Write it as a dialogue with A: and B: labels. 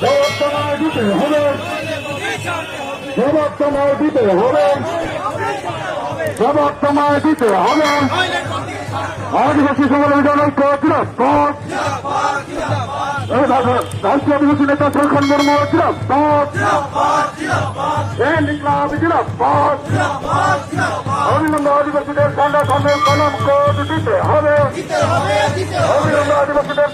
A: জবাব তোমায় দিতে হবে, জবাব তোমায় দিতে হবে, জবাব তোমায় দিতে হবে। আদিবাসী সংগঠন জিরাফত, রাষ্ট্রীয় আদিবাসী নেতা প্রখণ্ড মুর্মু জিরাফত, লিখলাম জিরাফত। অবিলম্বে আদিবাসীদের সংগঠনের কলঙ্ক দিতে হবে, অবিলম্বে আদিবাসীদের